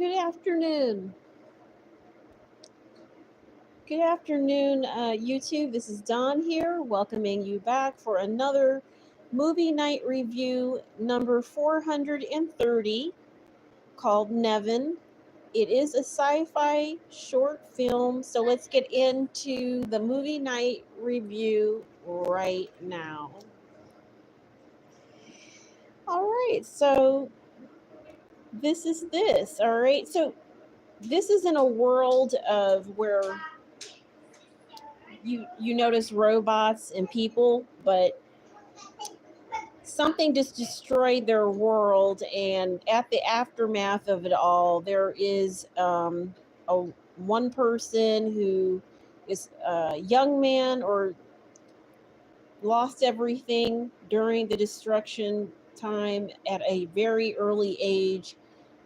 Good afternoon. Good afternoon, YouTube. This is Dawn here, welcoming you back for another movie night review number 430 called Neven. It is a sci-fi short film, so let's get into the movie night review right now. All right, so this is this. All right, so this is in a world of where you notice robots and people, but something just destroyed their world. And at the aftermath of it all, there is a one person who is a young man or lost everything during the destruction time at a very early age.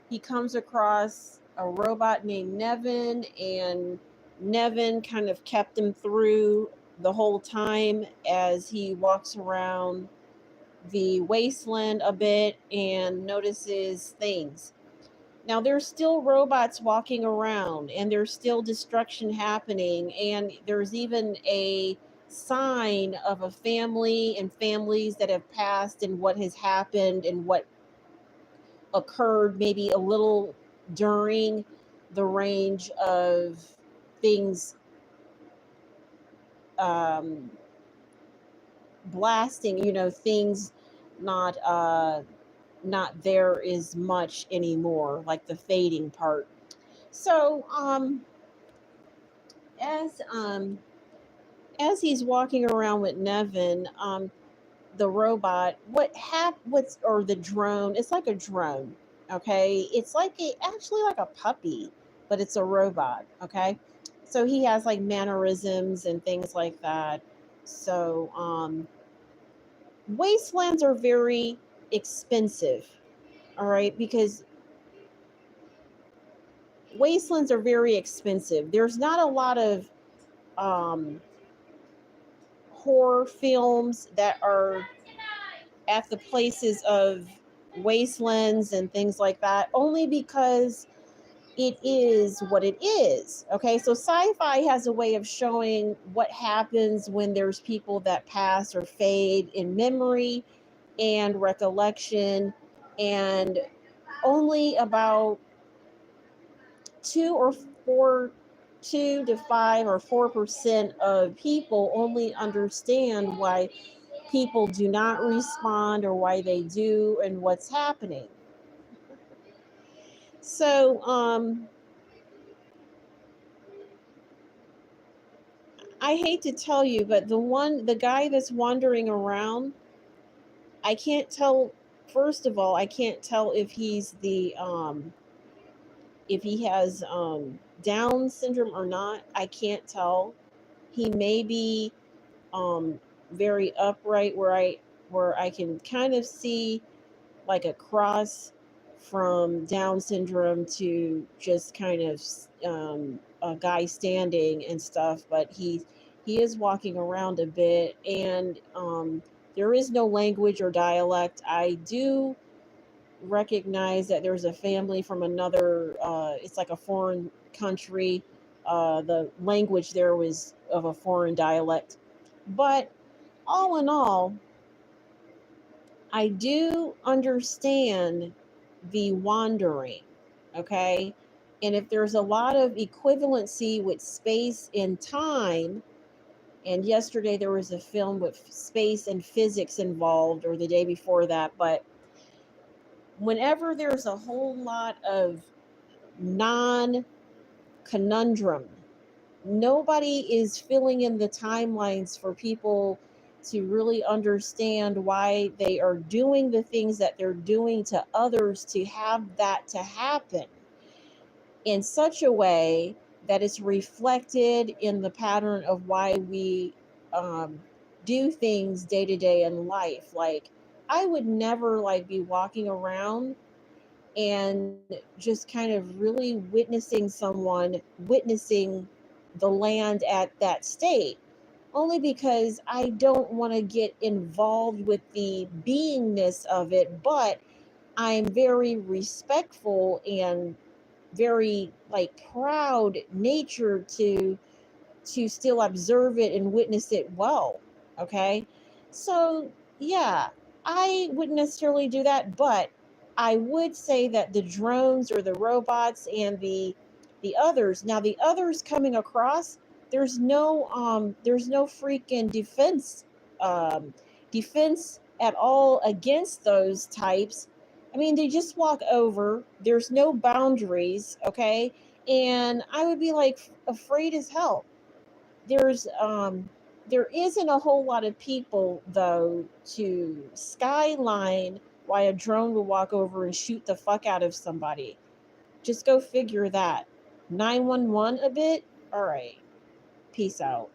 He comes across a robot named Neven, and Neven kind of kept him through the whole time as he walks around the wasteland a bit and notices things. Now, there's still robots walking around, and there's still destruction happening, and there's even a sign of a family and families that have passed and what has happened and what occurred maybe a little during the range of things um, blasting, things not not there as much anymore, like the fading part. So as um, as he's walking around with Nevin, the robot, what's or the drone, it's like a drone, okay? It's like actually like a puppy, but it's a robot, okay? So he has like mannerisms and things like that. So wastelands are very expensive, all right? Because wastelands are very expensive. There's not a lot of um horror films that are at the places of wastelands and things like that, only because it is what it is. Okay, so sci-fi has a way of showing what happens when there's people that pass or fade in memory and recollection, and only about 2 to 5 or 4% of people only understand why people do not respond or why they do and what's happening. So I hate to tell you, but the guy that's wandering around, I can't tell. First of all, I can't tell if he's if he has Down syndrome or not. I can't tell. He may be um, very upright, where I can kind of see like a cross from Down syndrome to just kind of a guy standing and stuff. But he is walking around a bit, and there is no language or dialect. I do recognize that there's a family from another. It's like a foreign country. The language there was of a foreign dialect, but all in all, I do understand the wandering, okay? And if there's a lot of equivalency with space and time, and yesterday there was a film with space and physics involved, or the day before that, but whenever there's a whole lot of non conundrum, nobody is filling in the timelines for people to really understand why they are doing the things that they're doing to others to have that to happen in such a way that it's reflected in the pattern of why we um, do things day to day in life. Like, I would never like be walking around and just kind of really witnessing the land at that state, only because I don't want to get involved with the beingness of it, but I'm very respectful and very like proud nature to still observe it and witness it well. Okay. So, yeah, I wouldn't necessarily do that, but I would say that the drones or the robots and the others, now the others coming across, there's no freaking um defense at all against those types. I mean, they just walk over. There's no boundaries, okay? And I would be like afraid as hell. There isn't a whole lot of people though to skyline why a drone will walk over and shoot the fuck out of somebody. Just go figure that. 911 a bit? All right. Peace out.